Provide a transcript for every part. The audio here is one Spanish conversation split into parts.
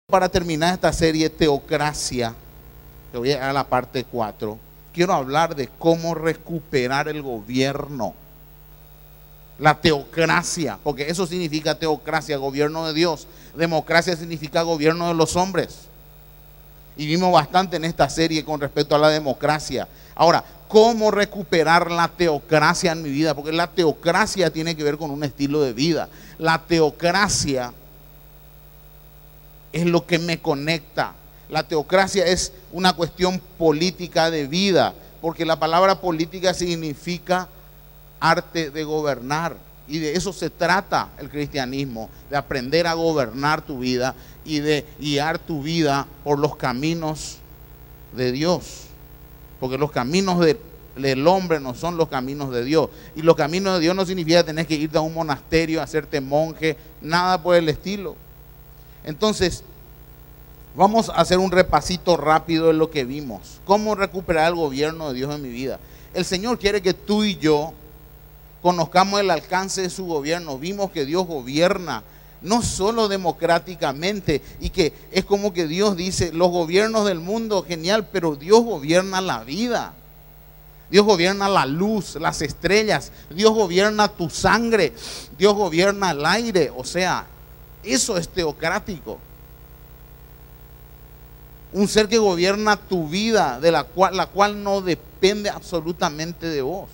Para terminar esta serie Teocracia, que voy a la parte 4, quiero hablar de cómo recuperar el gobierno. La teocracia, porque eso significa teocracia, gobierno de Dios. Democracia significa gobierno de los hombres. Y vimos bastante en esta serie con respecto a la democracia. Ahora, ¿cómo recuperar la teocracia en mi vida? Porque la teocracia tiene que ver con un estilo de vida. La teocracia es lo que me conecta. La teocracia es una cuestión política de vida, porque la palabra política significa arte de gobernar, y de eso se trata el cristianismo, de aprender a gobernar tu vida y de guiar tu vida por los caminos de Dios, porque los caminos del hombre no son los caminos de Dios, y los caminos de Dios no significa que tenés que irte a un monasterio, hacerte monje, nada por el estilo. Entonces, vamos a hacer un repasito rápido de lo que vimos. ¿Cómo recuperar el gobierno de Dios en mi vida? El Señor quiere que tú y yo conozcamos el alcance de su gobierno. Vimos que Dios gobierna, no solo democráticamente, y que es como que Dios dice, los gobiernos del mundo, genial, pero Dios gobierna la vida. Dios gobierna la luz, las estrellas, Dios gobierna tu sangre, Dios gobierna el aire. O sea, eso es teocrático. Un ser que gobierna tu vida, de la cual no depende absolutamente de vos.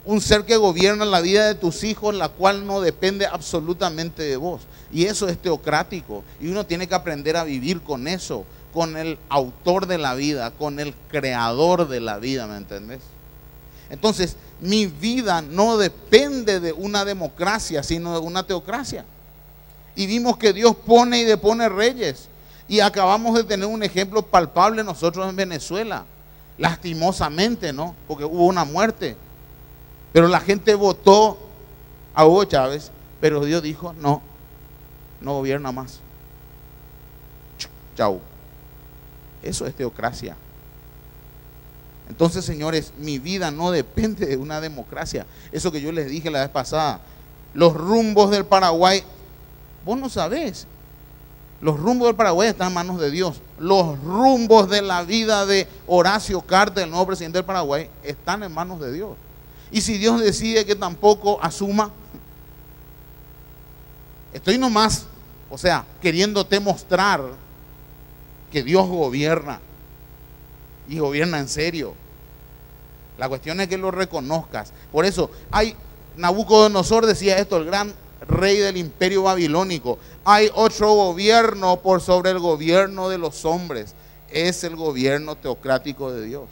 Un ser que gobierna la vida de tus hijos, la cual no depende absolutamente de vos. Y eso es teocrático. Y uno tiene que aprender a vivir con eso, con el autor de la vida, con el creador de la vida, ¿me entendés? Entonces, mi vida no depende de una democracia, sino de una teocracia. Y vimos que Dios pone y depone reyes. Y acabamos de tener un ejemplo palpable nosotros en Venezuela. Lastimosamente, ¿no? Porque hubo una muerte. Pero la gente votó a Hugo Chávez, pero Dios dijo, no gobierna más. Chau. Eso es teocracia. Entonces, señores, mi vida no depende de una democracia. Eso que yo les dije la vez pasada. Los rumbos del Paraguay, vos no sabés. Los rumbos del Paraguay están en manos de Dios. Los rumbos de la vida de Horacio Cartes, el nuevo presidente del Paraguay, están en manos de Dios. Y si Dios decide que tampoco asuma, estoy nomás, o sea, queriéndote mostrar que Dios gobierna y gobierna en serio. La cuestión es que lo reconozcas. Por eso, Nabucodonosor decía esto, el gran rey del imperio babilónico: hay otro gobierno por sobre el gobierno de los hombres. Es el gobierno teocrático de Dios.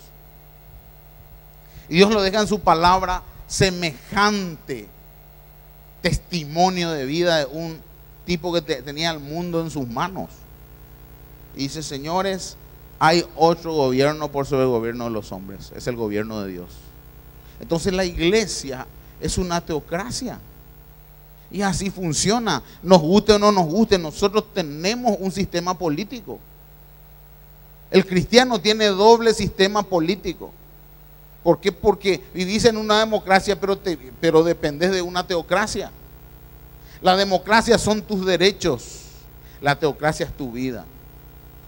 Y Dios lo deja en su palabra, semejante testimonio de vida de un tipo que tenía el mundo en sus manos. Y dice, señores, hay otro gobierno por sobre el gobierno de los hombres. Es el gobierno de Dios. Entonces la iglesia es una teocracia. Y así funciona. Nos guste o no nos guste, nosotros tenemos un sistema político. El cristiano tiene doble sistema político. ¿Por qué? Porque vivís en una democracia, pero dependés de una teocracia. La democracia son tus derechos, la teocracia es tu vida.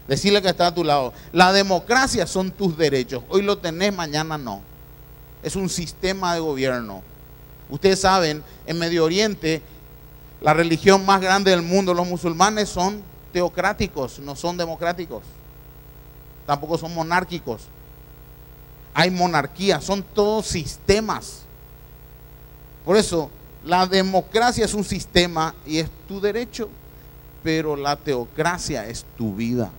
Decirle que está a tu lado, la democracia son tus derechos, hoy lo tenés, mañana no. Es un sistema de gobierno. Ustedes saben, en Medio Oriente, la religión más grande del mundo, los musulmanes, son teocráticos, no son democráticos. Tampoco son monárquicos. Hay monarquía, son todos sistemas. Por eso, la democracia es un sistema y es tu derecho, pero la teocracia es tu vida.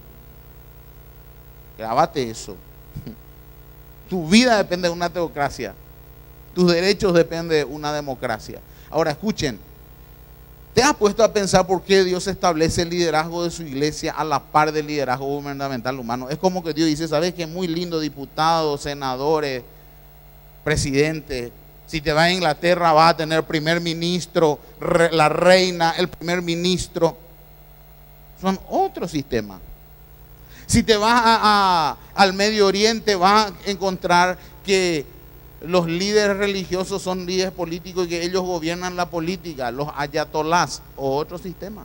Grábate eso. Tu vida depende de una teocracia. Tus derechos dependen de una democracia. Ahora escuchen, ¿te has puesto a pensar por qué Dios establece el liderazgo de su iglesia a la par del liderazgo gubernamental humano? Es como que Dios dice, ¿sabes qué? Muy lindo, diputados, senadores, presidentes. Si te vas a Inglaterra vas a tener primer ministro, la reina, el primer ministro. Son otro sistema. Si te vas al Medio Oriente vas a encontrar que los líderes religiosos son líderes políticos y que ellos gobiernan la política, los ayatolás o otro sistema.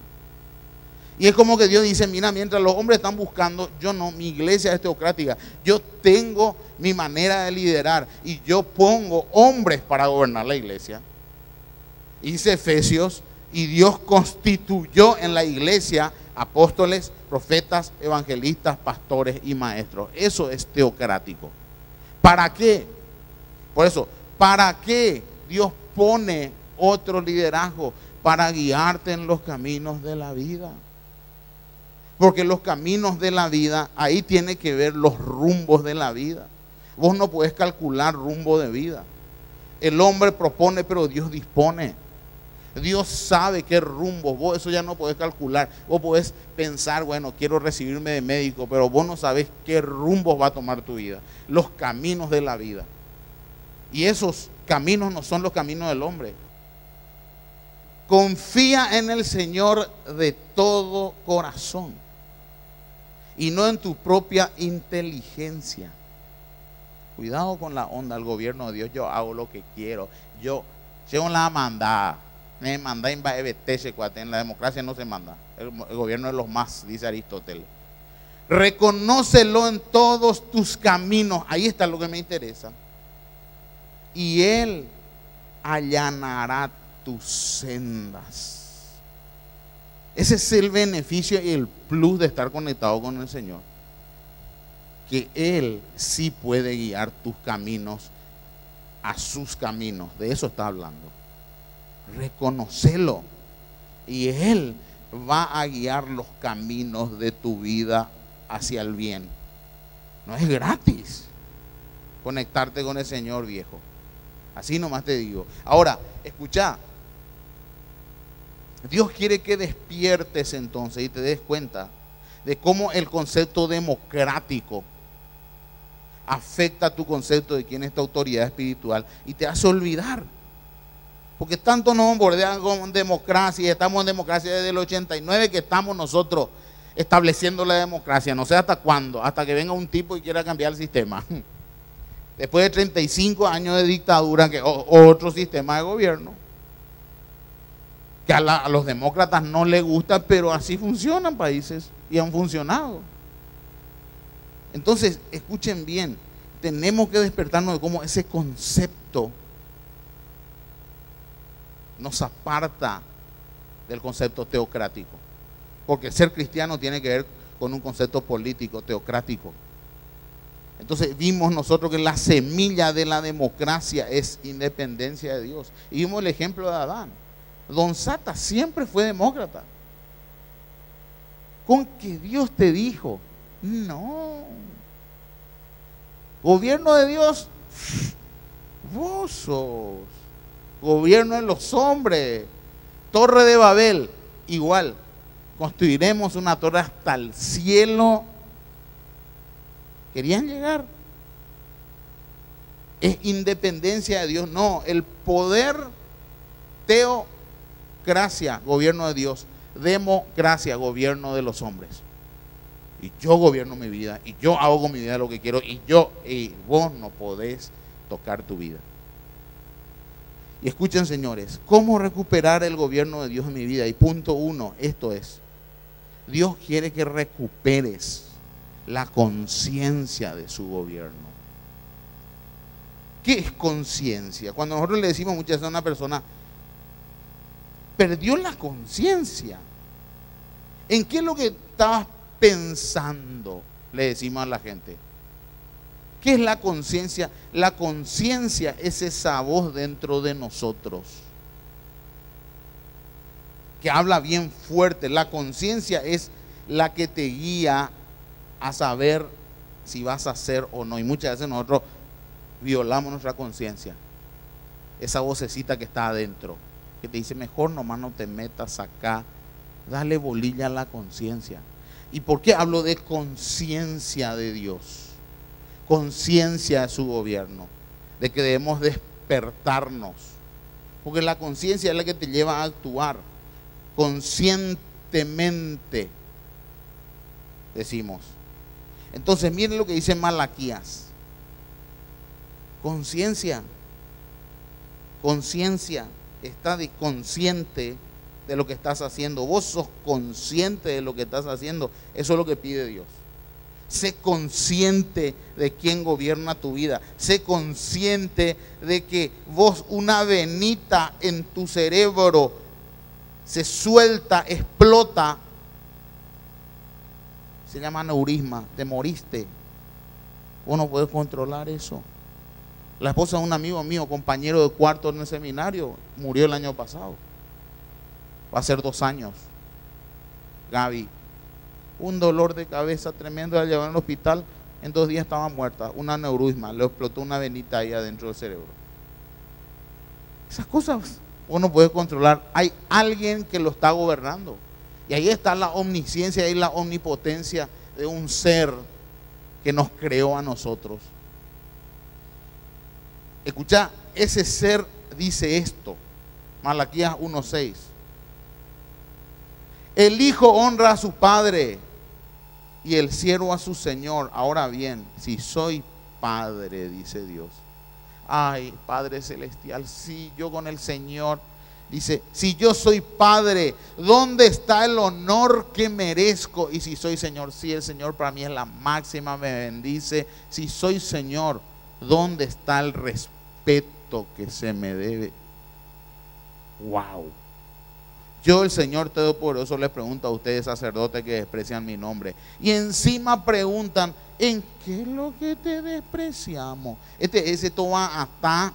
Y es como que Dios dice, mira, mientras los hombres están buscando, yo no, mi iglesia es teocrática. Yo tengo mi manera de liderar y yo pongo hombres para gobernar la iglesia. Dice Efesios, y Dios constituyó en la iglesia apóstoles, profetas, evangelistas, pastores y maestros. Eso es teocrático. ¿Para qué? Por eso, ¿para qué Dios pone otro liderazgo? Para guiarte en los caminos de la vida. Porque los caminos de la vida, ahí tiene que ver los rumbos de la vida. Vos no podés calcular rumbo de vida. El hombre propone, pero Dios dispone. Dios sabe qué rumbo. Vos eso ya no podés calcular. Vos podés pensar, bueno, quiero recibirme de médico, pero vos no sabés qué rumbo va a tomar tu vida. Los caminos de la vida. Y esos caminos no son los caminos del hombre. Confía en el Señor de todo corazón y no en tu propia inteligencia. Cuidado con la onda del gobierno de Dios. Yo hago lo que quiero. Yo la mandada. Me manda en la democracia no se manda. El gobierno de los más, dice Aristóteles. Reconócelo en todos tus caminos. Ahí está lo que me interesa. Y Él allanará tus sendas. Ese es el beneficio y el plus de estar conectado con el Señor. Que Él sí puede guiar tus caminos a sus caminos. De eso está hablando. Reconócelo. Y Él va a guiar los caminos de tu vida hacia el bien. No es gratis conectarte con el Señor, viejo. Así nomás te digo. Ahora, escucha. Dios quiere que despiertes entonces y te des cuenta de cómo el concepto democrático afecta tu concepto de quién es tu autoridad espiritual y te hace olvidar. Porque tanto nos bombardean con democracia y estamos en democracia desde el 89 que estamos nosotros estableciendo la democracia. No sé hasta cuándo, hasta que venga un tipo y quiera cambiar el sistema. Después de 35 años de dictadura, que otro sistema de gobierno, que a los demócratas no les gusta, pero así funcionan países y han funcionado. Entonces, escuchen bien, tenemos que despertarnos de cómo ese concepto nos aparta del concepto teocrático. Porque ser cristiano tiene que ver con un concepto político, teocrático. Entonces vimos nosotros que la semilla de la democracia es independencia de Dios. Y vimos el ejemplo de Adán. Don Sata siempre fue demócrata. Con que Dios te dijo, no. Gobierno de Dios, vos sos. Gobierno de los hombres. Torre de Babel, igual. Construiremos una torre hasta el cielo. Querían llegar. Es independencia de Dios. No, el poder teocracia, gobierno de Dios. Democracia, gobierno de los hombres. Y yo gobierno mi vida. Y yo hago con mi vida lo que quiero. Y vos no podés tocar tu vida. Y escuchen, señores, ¿cómo recuperar el gobierno de Dios en mi vida? Y punto 1, esto es, Dios quiere que recuperes la conciencia de su gobierno. ¿Qué es conciencia? Cuando nosotros le decimos muchas veces a una persona, perdió la conciencia. ¿En qué es lo que estabas pensando? Le decimos a la gente. ¿Qué es la conciencia? La conciencia es esa voz dentro de nosotros que habla bien fuerte. La conciencia es la que te guía a saber si vas a hacer o no. Y muchas veces nosotros violamos nuestra conciencia. Esa vocecita que está adentro, que te dice, mejor nomás no te metas acá. Dale bolilla a la conciencia. ¿Y por qué hablo de conciencia de Dios? Conciencia de su gobierno, de que debemos despertarnos, porque la conciencia es la que te lleva a actuar conscientemente, decimos. Entonces miren lo que dice Malaquías. Conciencia, está consciente de lo que estás haciendo, vos sos consciente de lo que estás haciendo. Eso es lo que pide Dios. Sé consciente de quién gobierna tu vida. Sé consciente de que vos, una venita en tu cerebro se suelta, explota, se llama aneurisma, te moriste. Vos no puedes controlar eso. La esposa de un amigo mío, compañero de cuarto en el seminario, murió el año pasado. Va a ser 2 años. Gaby, un dolor de cabeza tremendo, la llevaron al hospital, en 2 días estaba muerta, un aneurisma, le explotó una venita ahí adentro del cerebro. Esas cosas vos no puedes controlar, hay alguien que lo está gobernando. Y ahí está la omnisciencia, ahí la omnipotencia de un ser que nos creó a nosotros. Escucha, ese ser dice esto, Malaquías 1:6. El hijo honra a su padre y el siervo a su señor. Ahora bien, si soy padre, dice Dios. Ay, Padre Celestial, sí, yo con el Señor. Dice, si yo soy padre, ¿dónde está el honor que merezco? Y si soy Señor, sí, el Señor para mí es la máxima, me bendice. Si soy Señor, ¿dónde está el respeto que se me debe? Wow. Yo, el Señor Todopoderoso, les pregunto a ustedes, sacerdotes que desprecian mi nombre, y encima preguntan, ¿en qué es lo que te despreciamos? Ese toma hasta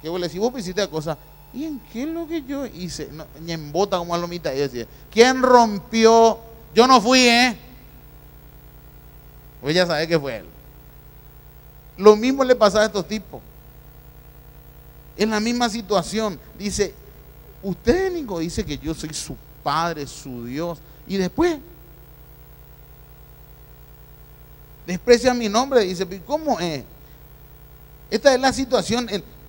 que vos le decís, vos hiciste cosa, ¿y en qué es lo que yo hice? No, en bota como a lomita, y decía, ¿quién rompió? Yo no fui, pues ya sabe que fue él. Lo mismo le pasa a estos tipos. En la misma situación, dice, usted, Nico, dice que yo soy su padre, su Dios, y después desprecia mi nombre, dice, ¿cómo es? Esta es la situación.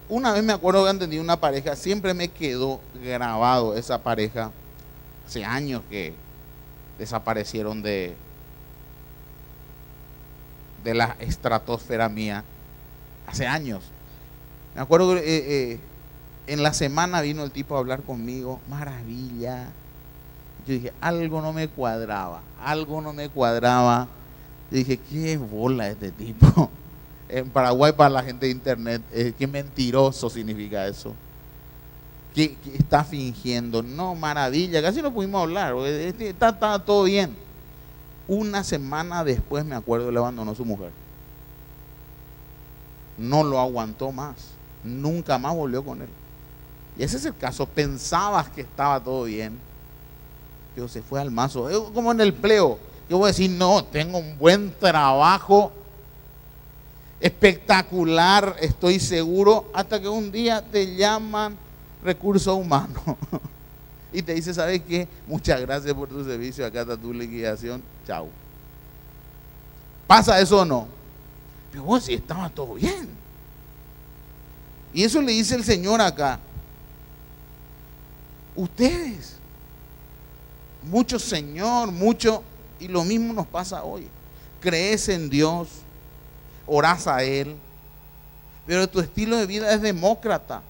Una vez me acuerdo que atendí una pareja, siempre me quedó grabado esa pareja, hace años que desaparecieron de la estratosfera mía, hace años. Me acuerdo que en la semana vino el tipo a hablar conmigo, maravilla. Yo dije, algo no me cuadraba. Yo dije, qué bola este tipo. En Paraguay, para la gente de internet, qué mentiroso significa eso. Que está fingiendo. No, maravilla, casi no pudimos hablar. Está todo bien. Una semana después, me acuerdo, le abandonó su mujer. No lo aguantó más. Nunca más volvió con él. Y ese es el caso. Pensabas que estaba todo bien, pero se fue al mazo. Es como en el empleo. Yo voy a decir, no, tengo un buen trabajo, espectacular, estoy seguro, hasta que un día te llaman recursos humanos y te dice, ¿sabes qué? Muchas gracias por tu servicio, acá está tu liquidación, chao. ¿Pasa eso o no? Pero vos, si estaba todo bien. Y eso le dice el Señor acá. Ustedes, mucho Señor, mucho, y lo mismo nos pasa hoy. Crees en Dios, orás a Él, pero tu estilo de vida es demócrata,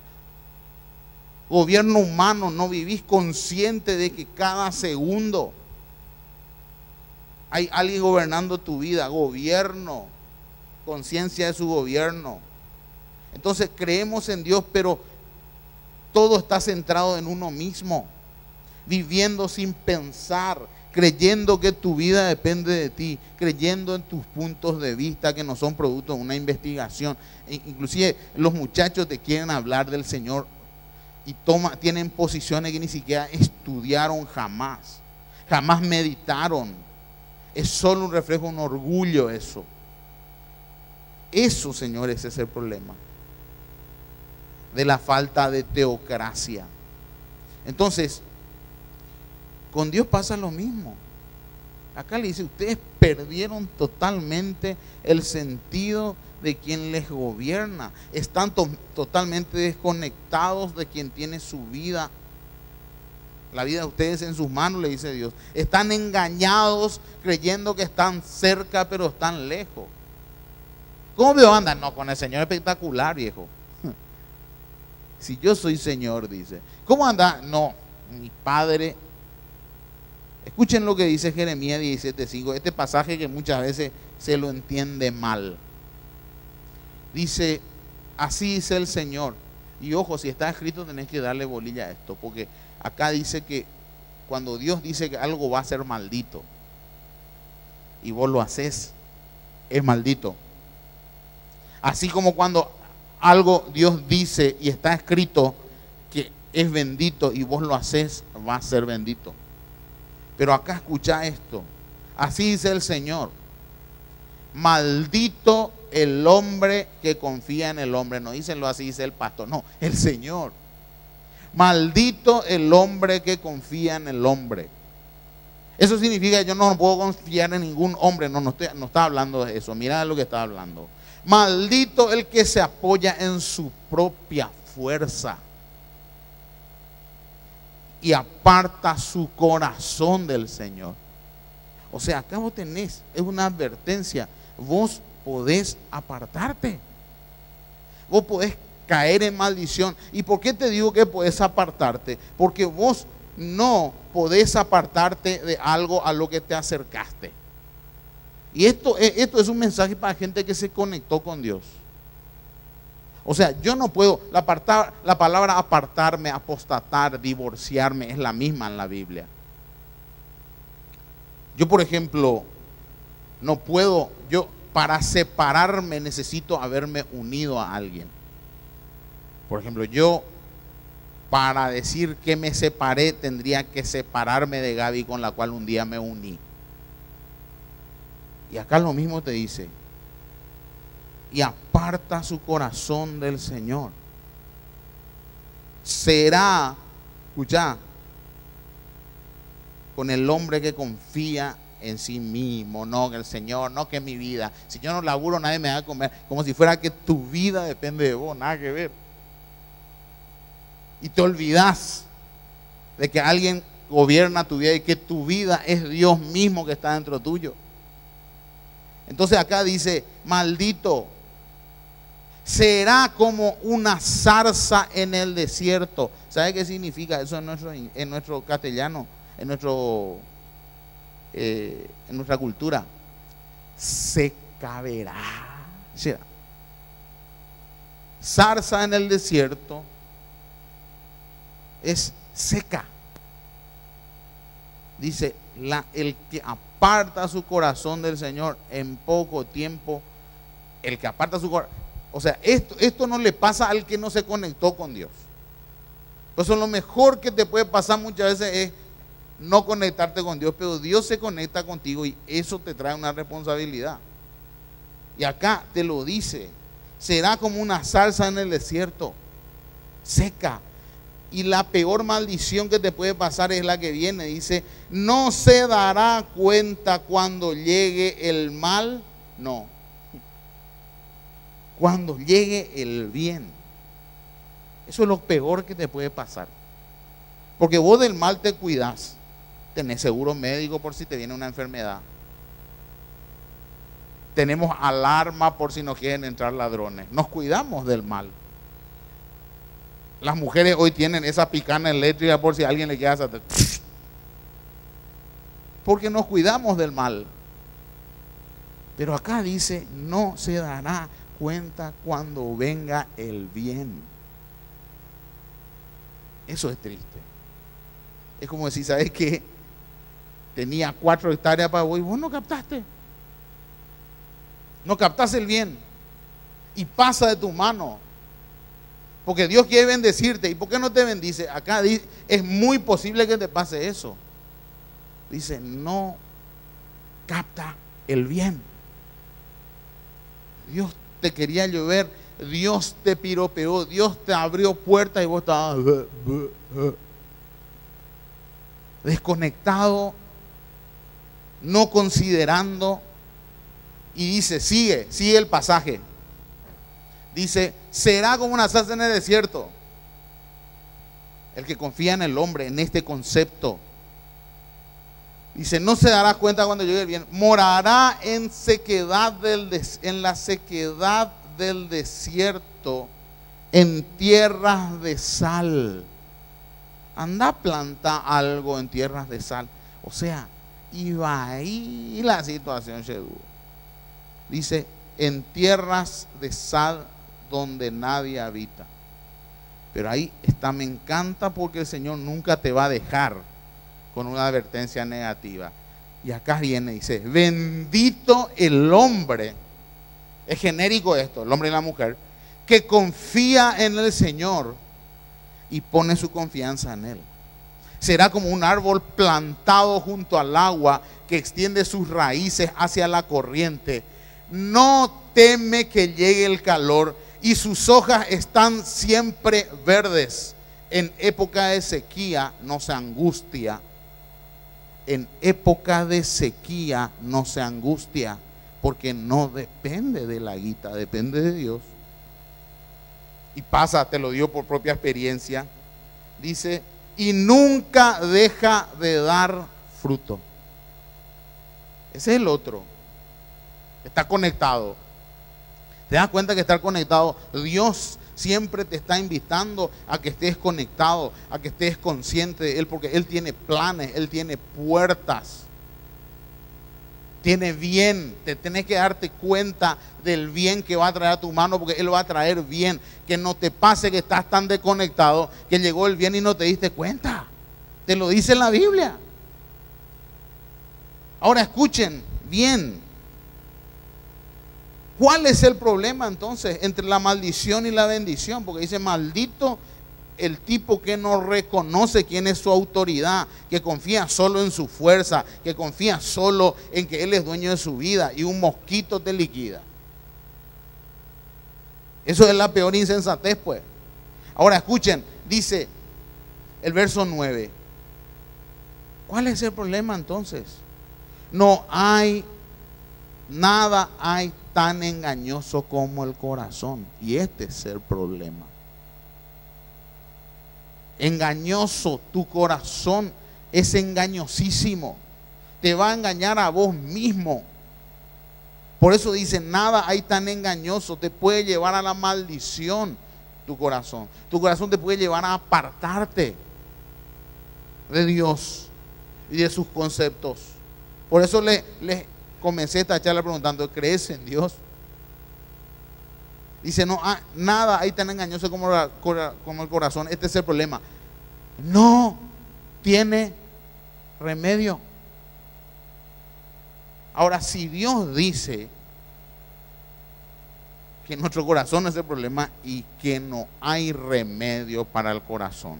gobierno humano, no vivís consciente de que cada segundo hay alguien gobernando tu vida, gobierno, conciencia de su gobierno. Entonces creemos en Dios, pero todo está centrado en uno mismo, viviendo sin pensar, creyendo que tu vida depende de ti, creyendo en tus puntos de vista que no son producto de una investigación. Inclusive los muchachos te quieren hablar del Señor y tienen posiciones que ni siquiera estudiaron jamás meditaron. Es solo un reflejo, un orgullo eso. Eso, señores, es el problema de la falta de teocracia. Entonces, con Dios pasa lo mismo. Acá le dice, ustedes perdieron totalmente el sentido de quien les gobierna. Están totalmente desconectados de quien tiene su vida. La vida de ustedes en sus manos, le dice Dios. Están engañados creyendo que están cerca, pero están lejos. ¿Cómo veo andan? No, con el Señor espectacular, viejo. Si yo soy Señor, dice. ¿Cómo anda? No, mi Padre. Escuchen lo que dice Jeremías 17:5, este pasaje que muchas veces se lo entiende mal. Dice, así dice el Señor. Y ojo, si está escrito tenés que darle bolilla a esto, porque acá dice que cuando Dios dice que algo va a ser maldito y vos lo haces, es maldito. Así como cuando algo Dios dice y está escrito que es bendito y vos lo haces, va a ser bendito. Pero acá escucha esto, así dice el Señor, maldito el hombre que confía en el hombre. No dícenlo así, dice el pastor, no, el Señor. Maldito el hombre que confía en el hombre. Eso significa que yo no puedo confiar en ningún hombre. No está hablando de eso. Mira lo que está hablando. Maldito el que se apoya en su propia fuerza y aparta su corazón del Señor. O sea, acá vos tenés, es una advertencia. Vos podés apartarte. Vos podés caer en maldición. ¿Y por qué te digo que podés apartarte? Porque vos no podés apartarte de algo a lo que te acercaste. Y esto es un mensaje para gente que se conectó con Dios. O sea, yo no puedo, la palabra apartarme, apostatar, divorciarme es la misma en la Biblia. Yo, por ejemplo, no puedo, para separarme necesito haberme unido a alguien. Por ejemplo, yo para decir que me separé tendría que separarme de Gaby, con la cual un día me uní. Y acá lo mismo te dice, y aparta su corazón del Señor. Será, escucha, con el hombre que confía en sí mismo, no en el Señor, no que mi vida. Si yo no laburo, nadie me va a comer. Como si fuera que tu vida depende de vos, nada que ver. Y te olvidas de que alguien gobierna tu vida y que tu vida es Dios mismo que está dentro tuyo. Entonces acá dice, maldito, será como una zarza en el desierto. ¿Sabe qué significa eso en nuestro castellano, en nuestra cultura? Seca verá. Zarza en el desierto es seca. Dice, el que aparta su corazón del Señor en poco tiempo, el que aparta su corazón. O sea, esto no le pasa al que no se conectó con Dios. Por eso lo mejor que te puede pasar muchas veces es no conectarte con Dios, pero Dios se conecta contigo y eso te trae una responsabilidad. Y acá te lo dice, será como una zarza en el desierto, seca. Y la peor maldición que te puede pasar es la que viene, dice, no se dará cuenta cuando llegue el mal, no, cuando llegue el bien. Eso es lo peor que te puede pasar. Porque vos del mal te cuidás, tenés seguro médico por si te viene una enfermedad, tenemos alarma por si nos quieren entrar ladrones, nos cuidamos del mal. Las mujeres hoy tienen esa picana eléctrica por si alguien le queda hacer, porque nos cuidamos del mal. Pero acá dice, no se dará cuenta cuando venga el bien. Eso es triste. Es como decir, ¿sabes qué? Tenía 4 hectáreas para vos y vos no captaste. No captaste el bien. Y pasa de tu mano. Porque Dios quiere bendecirte. ¿Y por qué no te bendice? Acá dice, es muy posible que te pase eso. Dice, no capta el bien. Dios te quería llover, Dios te piropeó, Dios te abrió puertas y vos estabas desconectado, no considerando. Y dice, sigue el pasaje. Dice, será como una zarza en el desierto. El que confía en el hombre, en este concepto. Dice, no se dará cuenta cuando llegue el bien. Morará en la sequedad del desierto, en tierras de sal. anda planta algo en tierras de sal. O sea, iba ahí la situación, Shedú. Dice, en tierras de sal donde nadie habita. Pero ahí está, me encanta porque el Señor nunca te va a dejar con una advertencia negativa. Y acá viene, dice, bendito el hombre, es genérico esto, el hombre y la mujer, que confía en el Señor y pone su confianza en Él. Será como un árbol plantado junto al agua que extiende sus raíces hacia la corriente. No teme que llegue el calor y sus hojas están siempre verdes. En época de sequía no se angustia. En época de sequía no se angustia, porque no depende de la guita, depende de Dios. Y pasa, te lo digo por propia experiencia, dice, y nunca deja de dar fruto. Ese es el otro. Está conectado. ¿Te das cuenta que estar conectado? Dios siempre te está invitando a que estés conectado, a que estés consciente de Él, porque Él tiene planes, Él tiene puertas, tiene bien. Te tenés que darte cuenta del bien que va a traer a tu mano, porque Él va a traer bien. Que no te pase que estás tan desconectado que llegó el bien y no te diste cuenta. Te lo dice la Biblia. Ahora escuchen bien. ¿Cuál es el problema entonces entre la maldición y la bendición? Porque dice, maldito el tipo que no reconoce quién es su autoridad, que confía solo en su fuerza, que confía solo en que Él es dueño de su vida y un mosquito te liquida. Eso es la peor insensatez, pues. Ahora escuchen, dice el verso 9. ¿Cuál es el problema entonces? No hay, nada hay tan engañoso como el corazón. Y este es el problema. Engañoso, tu corazón es engañosísimo. Te va a engañar a vos mismo. Por eso dice, nada hay tan engañoso. Te puede llevar a la maldición tu corazón. Tu corazón te puede llevar a apartarte de Dios y de sus conceptos. Por eso les comencé esta charla preguntando, ¿crees en Dios? Dice, no, nada hay tan engañoso como el corazón. Este es el problema. No tiene remedio. Ahora, si Dios dice que nuestro corazón es el problema y que no hay remedio para el corazón,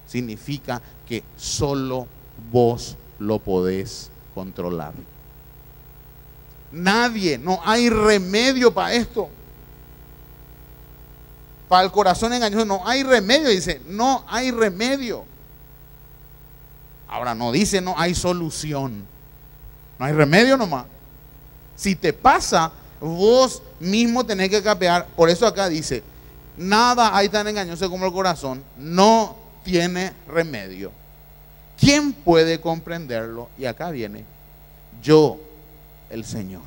significa que solo vos lo podés controlar. Nadie, no hay remedio para esto. Para el corazón engañoso no hay remedio, dice, no hay remedio. Ahora no dice no hay solución. No hay remedio nomás. Si te pasa, vos mismo tenés que capear. Por eso acá dice, nada hay tan engañoso como el corazón, no tiene remedio. ¿Quién puede comprenderlo? Y acá viene, yo, el Señor,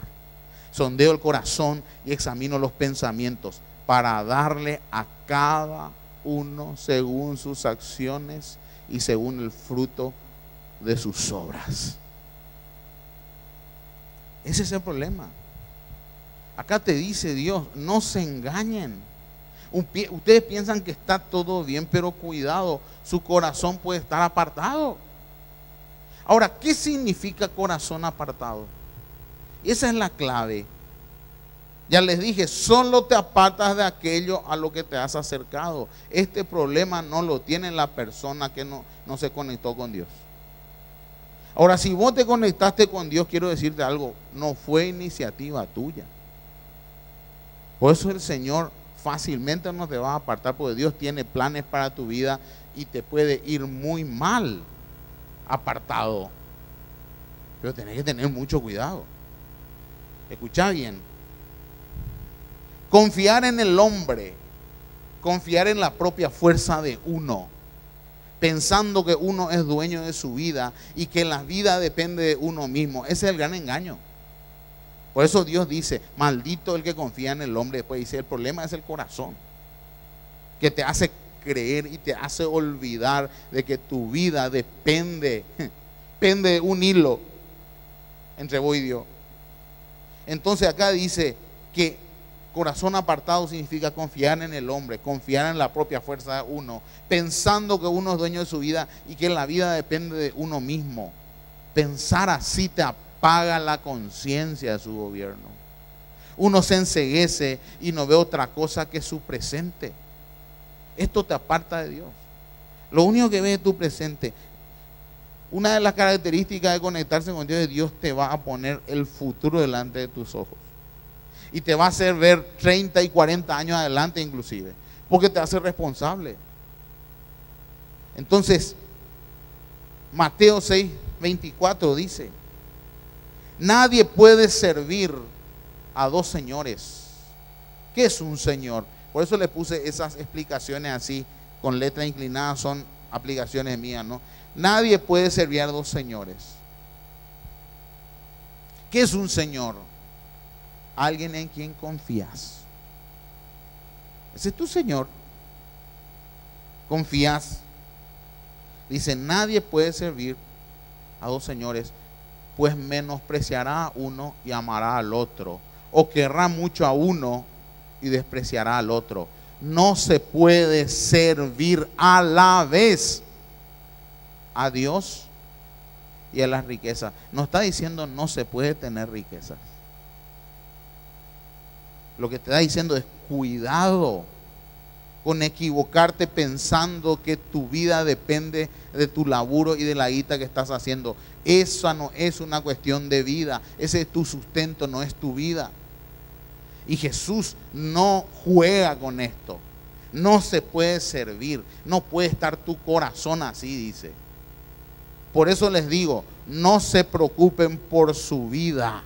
sondeo el corazón y examino los pensamientos para darle a cada uno según sus acciones y según el fruto de sus obras. Ese es el problema. Acá te dice Dios, no se engañen. Ustedes piensan que está todo bien, pero cuidado, su corazón puede estar apartado. Ahora, ¿qué significa corazón apartado? Esa es la clave. Ya les dije, solo te apartas de aquello a lo que te has acercado. Este problema no lo tiene la persona que no se conectó con Dios. Ahora, si vos te conectaste con Dios, quiero decirte algo, no fue iniciativa tuya. Por eso el Señor fácilmente no te va a apartar, porque Dios tiene planes para tu vida y te puede ir muy mal apartado. Pero tenés que tener mucho cuidado. Escucha bien. Confiar en el hombre, confiar en la propia fuerza de uno, pensando que uno es dueño de su vida y que la vida depende de uno mismo. Ese es el gran engaño. Por eso Dios dice, maldito el que confía en el hombre. Después dice, el problema es el corazón, que te hace creer y te hace olvidar de que tu vida depende de un hilo entre vos y Dios. Entonces acá dice que corazón apartado significa confiar en el hombre, confiar en la propia fuerza de uno, pensando que uno es dueño de su vida y que la vida depende de uno mismo. Pensar así te apaga la conciencia de su gobierno. Uno se enceguece y no ve otra cosa que su presente. Esto te aparta de Dios. Lo único que ve es tu presente. Una de las características de conectarse con Dios es que Dios te va a poner el futuro delante de tus ojos. Y te va a hacer ver 30 y 40 años adelante inclusive. Porque te hace responsable. Entonces, Mateo 6:24 dice: nadie puede servir a dos señores. ¿Qué es un señor? Por eso le puse esas explicaciones así, con letra inclinada, son aplicaciones mías, ¿no? Nadie puede servir a dos señores. ¿Qué es un señor? Alguien en quien confías. Ese es tu señor. Confías. Dice, nadie puede servir a dos señores, pues menospreciará a uno y amará al otro, o querrá mucho a uno y despreciará al otro. No se puede servir a la vez a Dios y a las riquezas. No está diciendo no se puede tener riquezas. Lo que te está diciendo es cuidado con equivocarte pensando que tu vida depende de tu laburo y de la guita que estás haciendo. Esa no es una cuestión de vida. Ese es tu sustento, no es tu vida. Y Jesús no juega con esto. No se puede servir. No puede estar tu corazón así, dice. Por eso les digo, no se preocupen por su vida.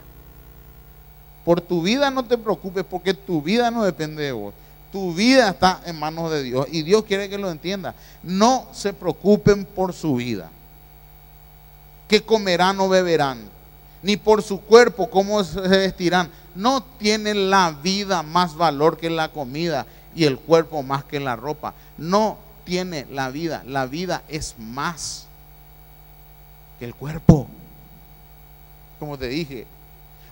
Por tu vida no te preocupes, porque tu vida no depende de vos. Tu vida está en manos de Dios y Dios quiere que lo entienda. No se preocupen por su vida. ¿Qué comerán o beberán? Ni por su cuerpo, cómo se vestirán. No tiene la vida más valor que la comida y el cuerpo más que la ropa. No tiene la vida. La vida es más que el cuerpo. Como te dije,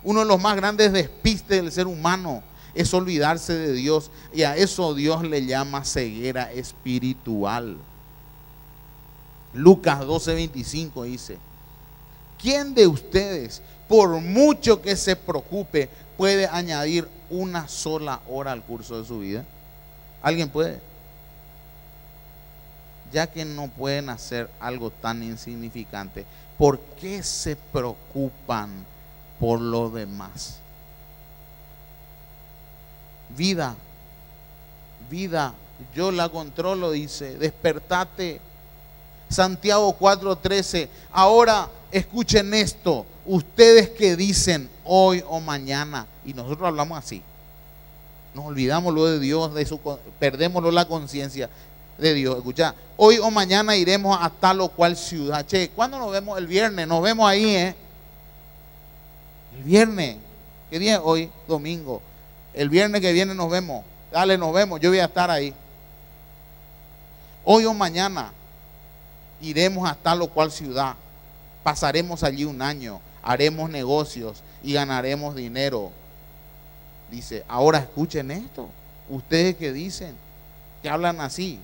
uno de los más grandes despistes del ser humano es olvidarse de Dios, y a eso Dios le llama ceguera espiritual. Lucas 12:25 dice: ¿quién de ustedes, por mucho que se preocupe, puede añadir una sola hora al curso de su vida? ¿Alguien puede? Ya que no pueden hacer algo tan insignificante, ¿por qué se preocupan por lo demás? Vida, yo la controlo, dice. Despertate. Santiago 4:13. Ahora escuchen esto, ustedes que dicen hoy o mañana, y nosotros hablamos así, nos olvidamos lo de Dios, perdemos la conciencia de Dios. Escucha, hoy o mañana iremos a tal o cual ciudad. Che, ¿cuándo nos vemos? El viernes, nos vemos ahí, El viernes. ¿Qué día es hoy? Domingo. El viernes que viene nos vemos. Dale, nos vemos, yo voy a estar ahí. Hoy o mañana iremos a tal o cual ciudad. Pasaremos allí un año, haremos negocios y ganaremos dinero. Dice, ahora escuchen esto. Ustedes que dicen, que hablan así.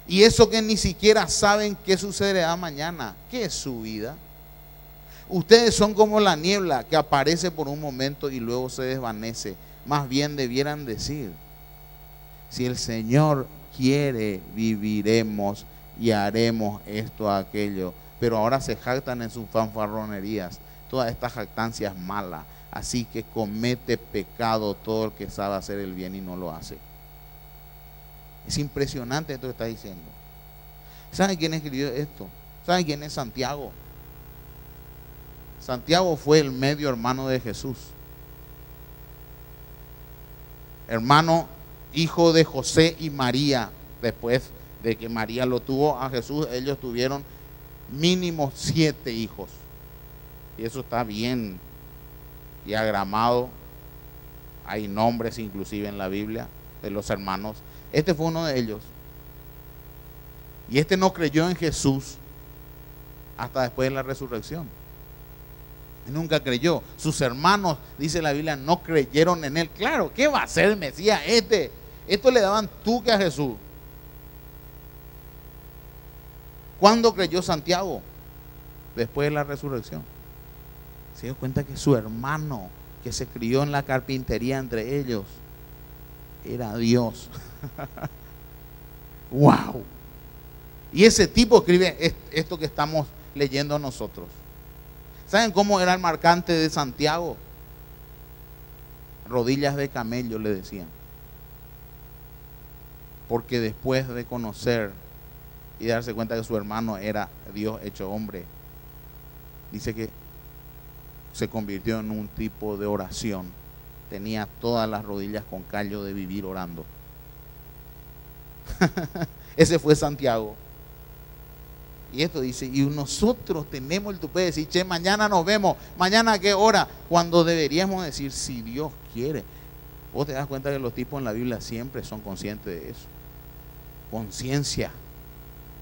Y eso que ni siquiera saben qué sucederá mañana. ¿Qué es su vida? Ustedes son como la niebla que aparece por un momento y luego se desvanece. Más bien debieran decir, si el Señor quiere, viviremos y haremos esto o aquello. Pero ahora se jactan en sus fanfarronerías. Toda esta jactancia es mala. Así que comete pecado todo el que sabe hacer el bien y no lo hace. Es impresionante esto que está diciendo. ¿Saben quién escribió esto? ¿Saben quién es Santiago? Santiago fue el medio hermano de Jesús. Hermano, hijo de José y María. Después de que María lo tuvo a Jesús, ellos tuvieron mínimo 7 hijos. Y eso está bien diagramado. Hay nombres inclusive en la Biblia de los hermanos. Este fue uno de ellos. Y este no creyó en Jesús hasta después de la resurrección. Nunca creyó. Sus hermanos, dice la Biblia, no creyeron en él. Claro, ¿qué va a ser el Mesías este? Esto le daban tuque a Jesús. ¿Cuándo creyó Santiago? Después de la resurrección. Se dio cuenta que su hermano, que se crió en la carpintería entre ellos, era Dios. ¡Wow! Y ese tipo escribe esto que estamos leyendo nosotros. ¿Saben cómo era el marcante de Santiago? Rodillas de camello le decían. Porque después de conocer y darse cuenta que su hermano era Dios hecho hombre, dice que se convirtió en un tipo de oración. Tenía todas las rodillas con callo de vivir orando. Ese fue Santiago. Y esto dice, y nosotros tenemos el tupé de decir, che, mañana nos vemos. ¿Mañana a qué hora? Cuando deberíamos decir, si Dios quiere. Vos te das cuenta que los tipos en la Biblia siempre son conscientes de eso. Conciencia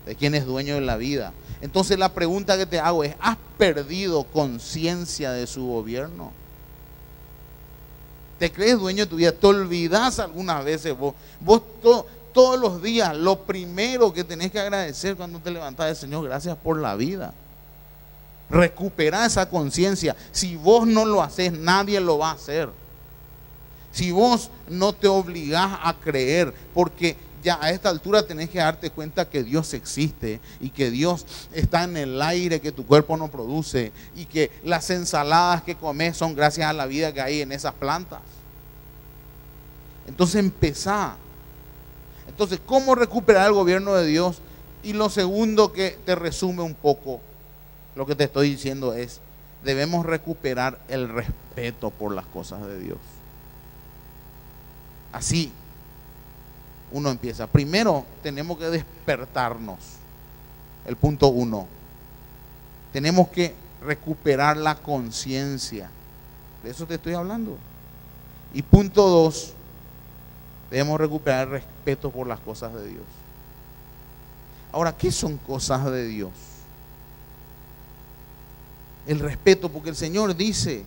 de quién es dueño de la vida. Entonces la pregunta que te hago es, ¿has perdido conciencia de su gobierno? ¿Te crees dueño de tu vida? ¿Te olvidás algunas veces vos? Todos los días, lo primero que tenés que agradecer cuando te levantás es, Señor, gracias por la vida. Recuperar esa conciencia. Si vos no lo haces, nadie lo va a hacer. Si vos no te obligás a creer, porque ya a esta altura tenés que darte cuenta que Dios existe y que Dios está en el aire que tu cuerpo no produce y que las ensaladas que comes son gracias a la vida que hay en esas plantas. Entonces empezá. Entonces, ¿cómo recuperar el gobierno de Dios? Y lo segundo que te resume un poco lo que te estoy diciendo es, debemos recuperar el respeto por las cosas de Dios. Así uno empieza. Primero tenemos que despertarnos. El punto 1. Tenemos que recuperar la conciencia. De eso te estoy hablando. Y punto 2. Debemos recuperar el respeto por las cosas de Dios. Ahora, ¿qué son cosas de Dios? El respeto, porque el Señor dice,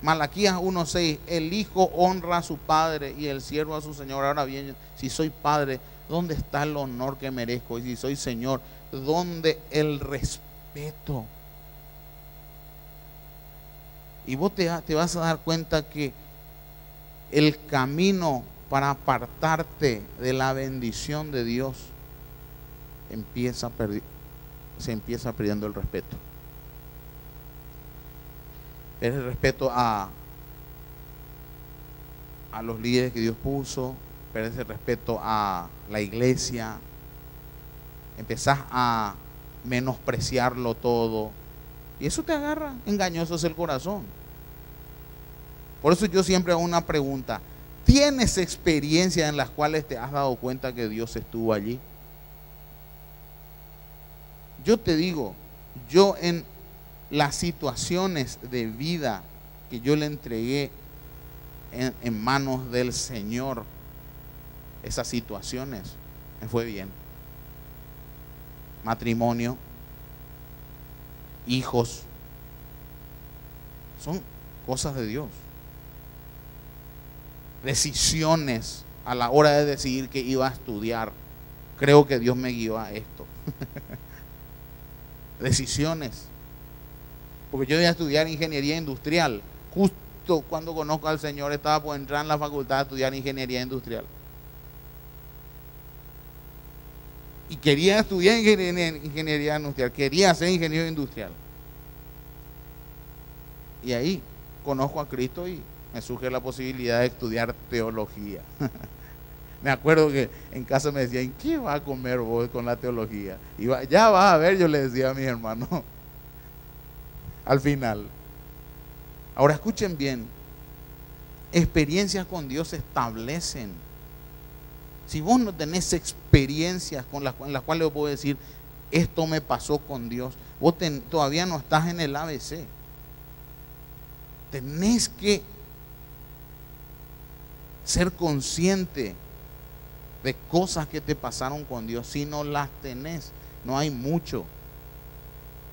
Malaquías 1:6, el hijo honra a su padre y el siervo a su señor. Ahora bien, si soy padre, ¿dónde está el honor que merezco? Y si soy señor, ¿dónde el respeto? Y vos te vas a dar cuenta que el camino para apartarte de la bendición de Dios se empieza perdiendo el respeto. El respeto a los líderes que Dios puso, pierdes el respeto a la iglesia, empezás a menospreciarlo todo, y eso te agarra, engañoso es el corazón. Por eso yo siempre hago una pregunta: ¿tienes experiencias en las cuales te has dado cuenta que Dios estuvo allí? Yo te digo, yo en las situaciones de vida que yo le entregué en manos del Señor, esas situaciones me fue bien. Matrimonio, hijos, son cosas de Dios. Decisiones a la hora de decidir que iba a estudiar, creo que Dios me guió a esto. Decisiones, porque yo iba a estudiar ingeniería industrial. Justo cuando conozco al Señor estaba por entrar en la facultad a estudiar ingeniería industrial. Y quería estudiar ingeniería industrial, quería ser ingeniero industrial. Y ahí conozco a Cristo y me surge la posibilidad de estudiar teología. Me acuerdo que en casa me decían, ¿qué va a comer vos con la teología? Y ya vas a ver, yo le decía a mis hermanos. Al final. Ahora escuchen bien. Experiencias con Dios se establecen. Si vos no tenés experiencias en las cuales yo puedo decir, esto me pasó con Dios, vos todavía no estás en el ABC. Tenés que ser consciente de cosas que te pasaron con Dios. Si no las tenés, no hay mucho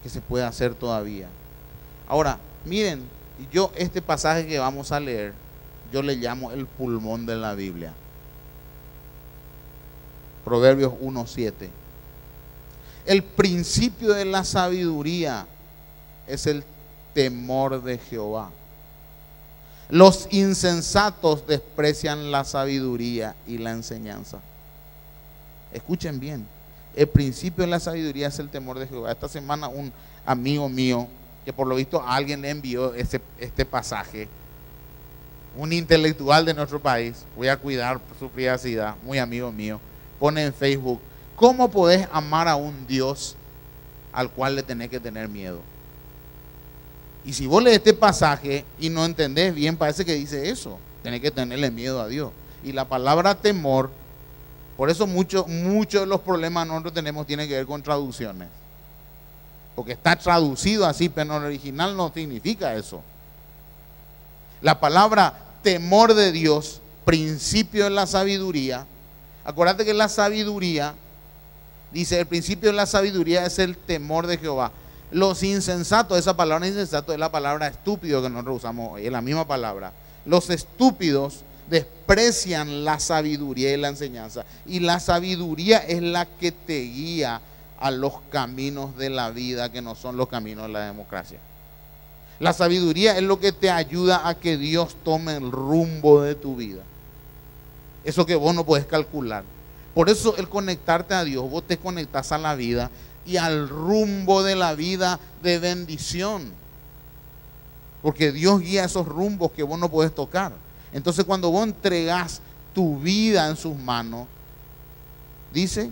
que se puede hacer todavía. Ahora, miren, yo este pasaje que vamos a leer, yo le llamo el pulmón de la Biblia. Proverbios 1:7. El principio de la sabiduría es el temor de Jehová. Los insensatos desprecian la sabiduría y la enseñanza. Escuchen bien, el principio de la sabiduría es el temor de Jehová. Esta semana un amigo mío, que por lo visto a alguien le envió este pasaje, un intelectual de nuestro país, voy a cuidar su privacidad, muy amigo mío, pone en Facebook: ¿cómo podés amar a un Dios al cual le tenés que tener miedo? Y si vos lees este pasaje y no entendés bien, parece que dice eso, tenés que tenerle miedo a Dios. Y la palabra temor, por eso muchos de los problemas nosotros tenemos tienen que ver con traducciones. Porque está traducido así, pero en el original no significa eso. La palabra temor de Dios, principio de la sabiduría. Acuérdate que la sabiduría, dice, el principio de la sabiduría es el temor de Jehová. Los insensatos, esa palabra insensato es la palabra estúpido que nosotros usamos hoy, es la misma palabra. Los estúpidos desprecian la sabiduría y la enseñanza. Y la sabiduría es la que te guía a los caminos de la vida, que no son los caminos de la democracia. La sabiduría es lo que te ayuda a que Dios tome el rumbo de tu vida. Eso que vos no podés calcular. Por eso el conectarte a Dios, vos te conectás a la vida y al rumbo de la vida de bendición. Porque Dios guía esos rumbos que vos no podés tocar. Entonces cuando vos entregás tu vida en sus manos, dice,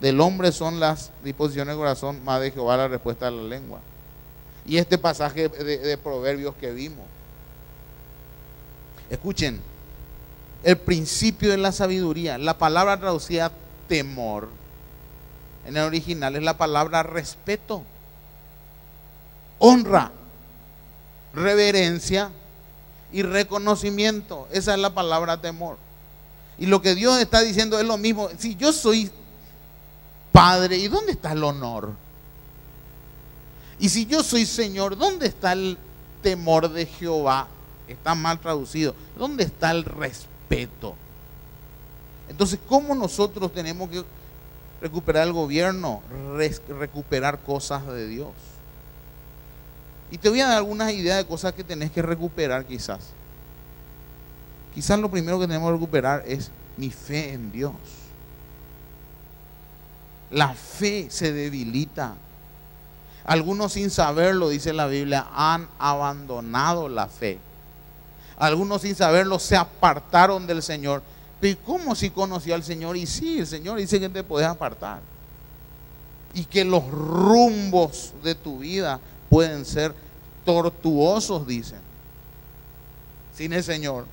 del hombre son las disposiciones del corazón, más de Jehová la respuesta de la lengua. Y este pasaje de Proverbios que vimos. Escuchen, el principio de la sabiduría, la palabra traducida temor, en el original es la palabra respeto, honra, reverencia y reconocimiento. Esa es la palabra temor. Y lo que Dios está diciendo es lo mismo. Si yo soy padre, ¿y dónde está el honor? Y si yo soy Señor, ¿dónde está el temor de Jehová? Está mal traducido. ¿Dónde está el respeto? Entonces, ¿cómo nosotros tenemos que recuperar el gobierno? Recuperar cosas de Dios. Y te voy a dar algunas ideas de cosas que tenés que recuperar quizás. Quizás lo primero que tenemos que recuperar es mi fe en Dios. La fe se debilita. Algunos sin saberlo, dice la Biblia, han abandonado la fe. Algunos sin saberlo se apartaron del Señor. Pero ¿cómo si conoció al Señor? Y sí, el Señor dice que te puedes apartar. Y que los rumbos de tu vida pueden ser tortuosos, dicen, sin el Señor.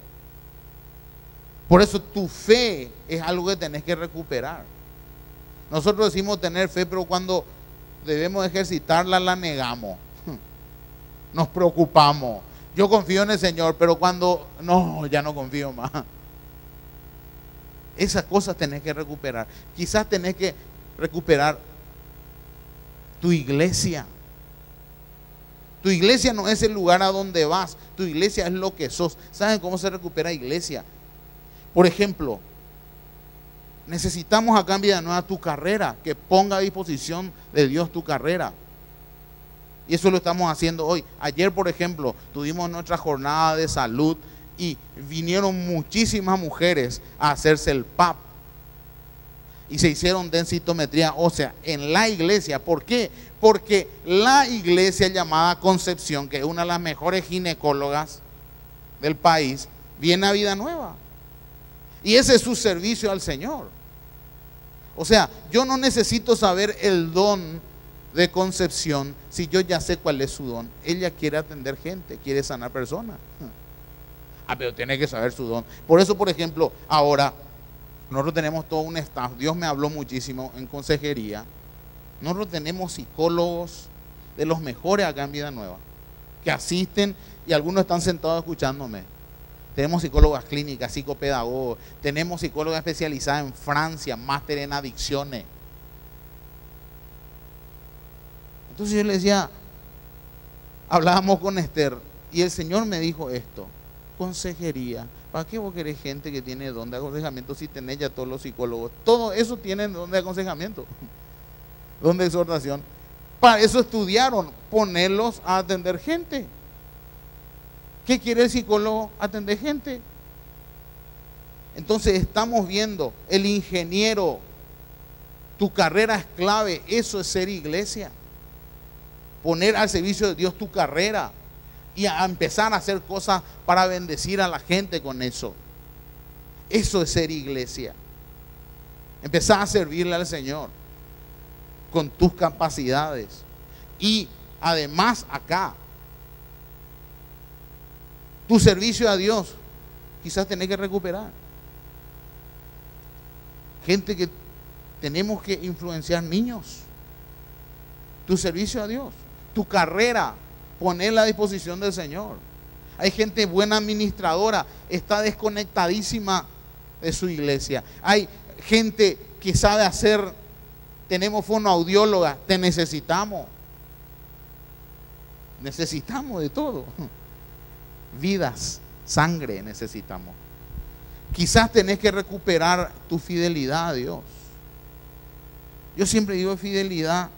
Por eso tu fe es algo que tenés que recuperar. Nosotros decimos tener fe, pero cuando debemos ejercitarla la negamos. Nos preocupamos. Yo confío en el Señor, pero cuando no, ya no confío más. Esas cosas tenés que recuperar. Quizás tenés que recuperar tu iglesia. Tu iglesia no es el lugar a donde vas. Tu iglesia es lo que sos. ¿Saben cómo se recupera iglesia? Por ejemplo, necesitamos acá en Vida Nueva tu carrera, que ponga a disposición de Dios tu carrera. Y eso lo estamos haciendo hoy. Ayer, por ejemplo, tuvimos nuestra jornada de salud y vinieron muchísimas mujeres a hacerse el PAP. Y se hicieron densitometría ósea en la iglesia. ¿Por qué? Porque la iglesia llamada Concepción, que es una de las mejores ginecólogas del país, viene a Vida Nueva. Y ese es su servicio al Señor. O sea, yo no necesito saber el don de Concepción si yo ya sé cuál es su don. Ella quiere atender gente, quiere sanar personas. Pero tiene que saber su don. Por eso, por ejemplo, ahora nosotros tenemos todo un staff. Dios me habló muchísimo en consejería. Nosotros tenemos psicólogos de los mejores acá en Vida Nueva, que asisten y algunos están sentados escuchándome. tenemos psicólogas clínicas, psicopedagogos, tenemos psicólogas especializadas en Francia, máster en adicciones. Entonces yo le decía, hablábamos con Esther y el Señor me dijo esto: consejería. ¿Para qué vos querés gente que tiene don de aconsejamiento si tenés ya todos los psicólogos? Todo eso tienen don de aconsejamiento, don de exhortación. Para eso estudiaron, ponerlos a atender gente. ¿Qué quiere el psicólogo? Atender gente. Entonces estamos viendo, el ingeniero, tu carrera es clave, eso es ser iglesia. Poner al servicio de Dios tu carrera y a empezar a hacer cosas para bendecir a la gente con eso. Eso es ser iglesia. Empezar a servirle al Señor con tus capacidades. Y además acá, tu servicio a Dios quizás tenés que recuperar. Gente que tenemos que influenciar, niños. Tu servicio a Dios, tu carrera, ponerla a disposición del Señor. Hay gente buena administradora, está desconectadísima de su iglesia. Hay gente que sabe hacer, tenemos fonoaudióloga, te necesitamos. Necesitamos de todo. Vidas, sangre necesitamos. Quizás tenés que recuperar tu fidelidad a Dios. Yo siempre digo fidelidad.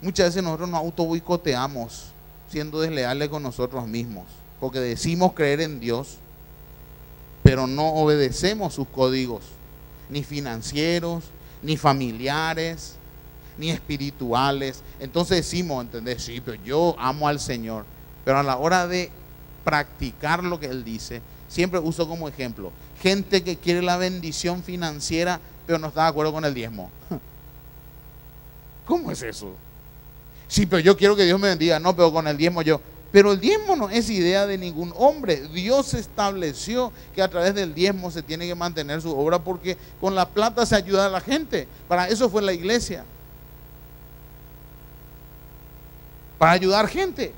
Muchas veces nosotros nos auto boicoteamos siendo desleales con nosotros mismos, porque decimos creer en Dios, pero no obedecemos sus códigos, ni financieros, ni familiares, ni espirituales. Entonces decimos, ¿entendés? Sí, pero yo amo al Señor, pero a la hora de practicar lo que Él dice, siempre uso como ejemplo, gente que quiere la bendición financiera, pero no está de acuerdo con el diezmo. ¿Cómo es eso? Sí, pero yo quiero que Dios me bendiga. No, pero con el diezmo yo. Pero el diezmo no es idea de ningún hombre. Dios estableció que a través del diezmo se tiene que mantener su obra, porque con la plata se ayuda a la gente. Para eso fue la iglesia. Para ayudar gente.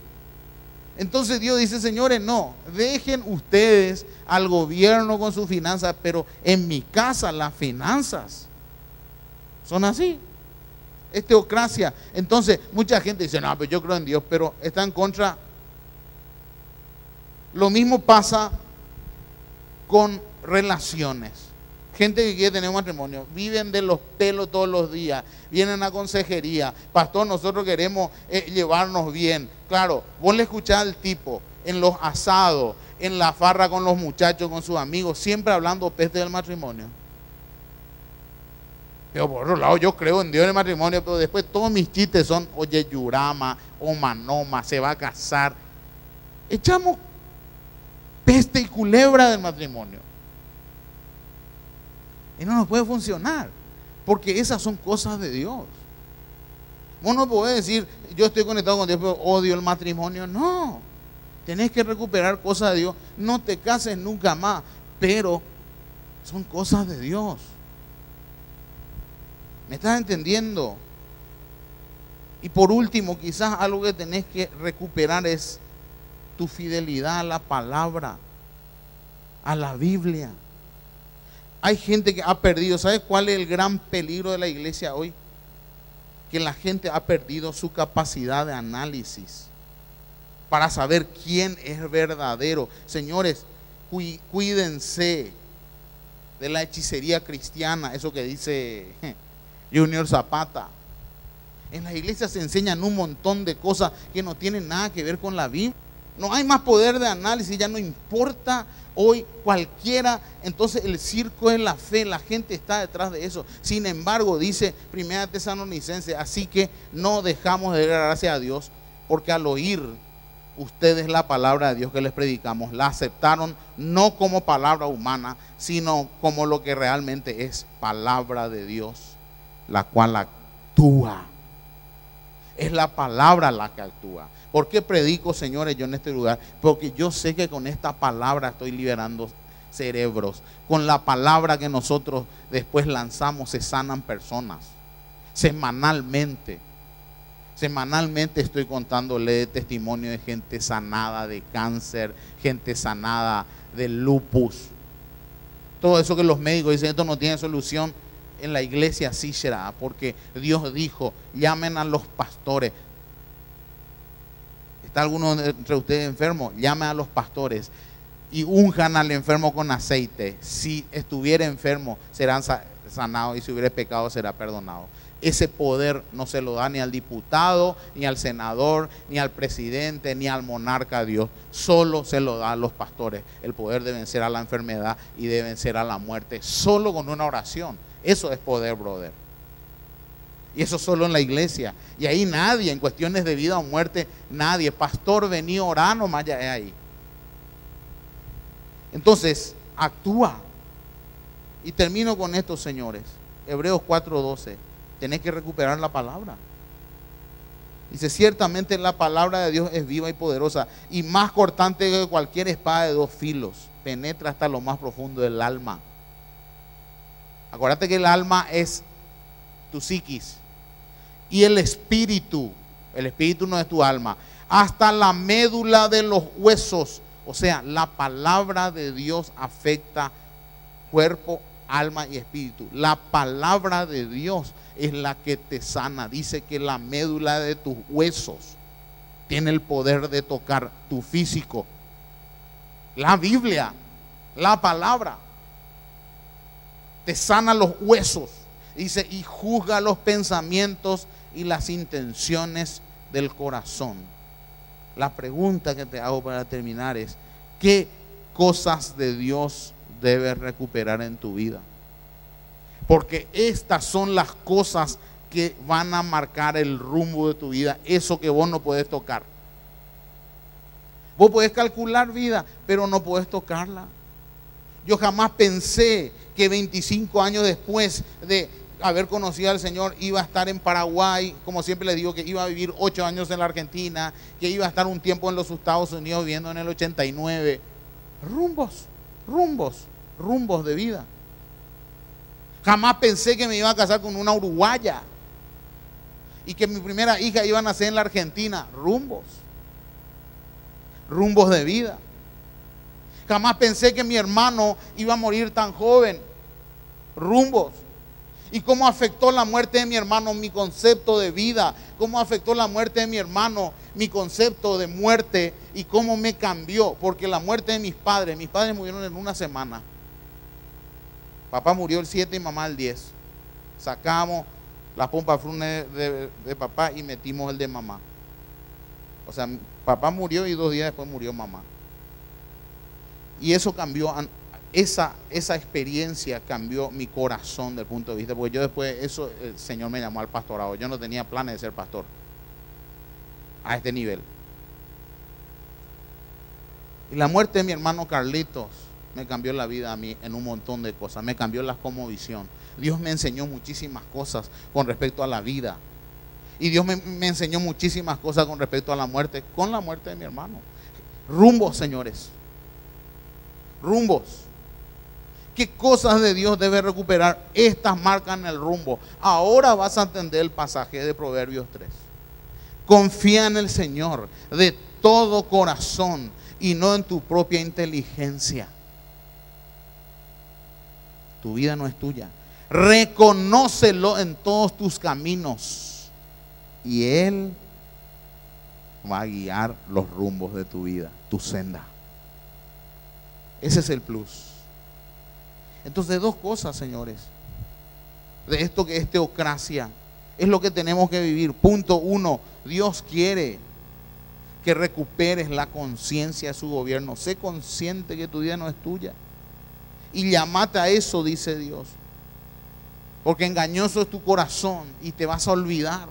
Entonces Dios dice, señores, no, dejen ustedes al gobierno con sus finanzas, pero en mi casa las finanzas son así. Es teocracia. Entonces mucha gente dice, no, pero yo creo en Dios, pero está en contra. Lo mismo pasa con relaciones. Gente que quiere tener un matrimonio, viven de los pelos todos los días, vienen a consejería. Pastor, nosotros queremos llevarnos bien. Claro, vos le escuchás al tipo en los asados, en la farra con los muchachos, con sus amigos, siempre hablando peste del matrimonio. Pero por otro lado, yo creo en Dios en el matrimonio, pero después todos mis chistes son, oye, Yurama, o Manoma, se va a casar. Echamos peste y culebra del matrimonio. Y no nos puede funcionar, porque esas son cosas de Dios. Vos no podés decir, yo estoy conectado con Dios, pero odio el matrimonio. No, tenés que recuperar cosas de Dios. No te cases nunca más, pero son cosas de Dios. ¿Me estás entendiendo? Y por último, quizás algo que tenés que recuperar es tu fidelidad a la palabra, a la Biblia. Hay gente que ha perdido. ¿Sabes cuál es el gran peligro de la iglesia hoy? Que la gente ha perdido su capacidad de análisis para saber quién es verdadero. Señores, cuídense de la hechicería cristiana, eso que dice Junior Zapata. En la iglesia se enseñan un montón de cosas que no tienen nada que ver con la Biblia. No hay más poder de análisis, ya no importa hoy cualquiera. Entonces el circo es la fe, la gente está detrás de eso. Sin embargo, dice 1 Tesalonicenses, así que no dejamos de dar gracias a Dios, porque al oír ustedes la palabra de Dios que les predicamos, la aceptaron no como palabra humana, sino como lo que realmente es palabra de Dios, la cual actúa. Es la palabra la que actúa. ¿Por qué predico, señores, yo en este lugar? Porque yo sé que con esta palabra estoy liberando cerebros. Con la palabra que nosotros después lanzamos se sanan personas semanalmente. Semanalmente estoy contándole testimonio de gente sanada de cáncer, gente sanada de lupus. Todo eso que los médicos dicen, esto no tiene solución, en la iglesia sí será, porque Dios dijo, llamen a los pastores. ¿Está alguno entre ustedes enfermo? Llamen a los pastores y unjan al enfermo con aceite. Si estuviera enfermo, serán sanados, y si hubiera pecado, será perdonado. Ese poder no se lo da ni al diputado, ni al senador, ni al presidente, ni al monarca Dios. Solo se lo da a los pastores. El poder de vencer a la enfermedad y de vencer a la muerte. Solo con una oración. Eso es poder, brother. Y eso solo en la iglesia. Y ahí nadie, en cuestiones de vida o muerte, nadie. Pastor, vení, orá, nomás ya es ahí. Entonces, actúa. Y termino con esto, señores. Hebreos 4:12. Tenés que recuperar la palabra. Dice, ciertamente la palabra de Dios es viva y poderosa y más cortante que cualquier espada de dos filos. Penetra hasta lo más profundo del alma. Acuérdate que el alma es tu psiquis. Y el espíritu no es tu alma. Hasta la médula de los huesos. O sea, la palabra de Dios afecta cuerpo, alma y espíritu. La palabra de Dios es la que te sana. Dice que la médula de tus huesos tiene el poder de tocar tu físico. La Biblia, la palabra, te sana los huesos. Dice, y juzga los pensamientos y las intenciones del corazón. La pregunta que te hago para terminar es, ¿qué cosas de Dios debes recuperar en tu vida? Porque estas son las cosas que van a marcar el rumbo de tu vida. Eso que vos no puedes tocar. Vos podés calcular vida, pero no podés tocarla. Yo jamás pensé que 25 años después de haber conocido al Señor iba a estar en Paraguay. Como siempre les digo, que iba a vivir 8 años en la Argentina, que iba a estar un tiempo en los Estados Unidos viviendo en el 89. Rumbos de vida. Jamás pensé que me iba a casar con una uruguaya y que mi primera hija iba a nacer en la Argentina. Rumbos de vida. Jamás pensé que mi hermano iba a morir tan joven. Rumbos. ¿Y cómo afectó la muerte de mi hermano mi concepto de vida? ¿Cómo afectó la muerte de mi hermano mi concepto de muerte? ¿Y cómo me cambió? Porque la muerte de mis padres murieron en una semana. Papá murió el 7 y mamá el 10. Sacamos la pompa frune de papá y metimos el de mamá. O sea, papá murió y 2 días después murió mamá. Y eso cambió, esa experiencia cambió mi corazón del punto de vista, porque yo después, eso el Señor me llamó al pastorado. Yo no tenía planes de ser pastor a este nivel. Y la muerte de mi hermano Carlitos me cambió la vida a mí en un montón de cosas. Me cambió la cosmovisión. Dios me enseñó muchísimas cosas con respecto a la vida. Y Dios me enseñó muchísimas cosas con respecto a la muerte, con la muerte de mi hermano. Rumbos, señores. Rumbos. ¿Qué cosas de Dios debe recuperar? Estas marcan el rumbo. Ahora vas a entender el pasaje de Proverbios 3. Confía en el Señor de todo corazón y no en tu propia inteligencia. Tu vida no es tuya. Reconócelo en todos tus caminos y Él va a guiar los rumbos de tu vida, tu senda. Ese es el plus. Entonces, 2 cosas, señores, de esto que es teocracia, es lo que tenemos que vivir. Punto 1, Dios quiere que recuperes la conciencia de su gobierno. Sé consciente que tu vida no es tuya. Y llámate a eso, dice Dios. Porque engañoso es tu corazón y te vas a olvidar.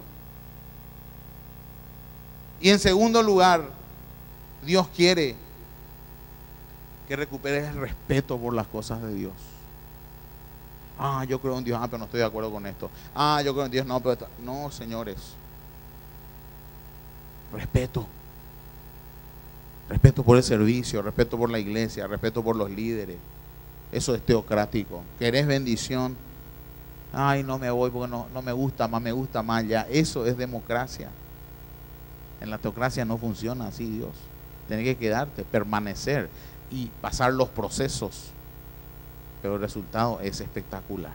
Y en segundo lugar, Dios quiere que recuperes el respeto por las cosas de Dios. Yo creo en Dios, pero no estoy de acuerdo con esto. Yo creo en Dios, no, pero no, señores. Respeto. Respeto por el servicio, respeto por la iglesia, respeto por los líderes. Eso es teocrático. ¿Querés bendición? No me voy porque no me gusta más ya. Eso es democracia. En la teocracia no funciona así Dios. Tienes que quedarte, permanecer y pasar los procesos. Pero el resultado es espectacular.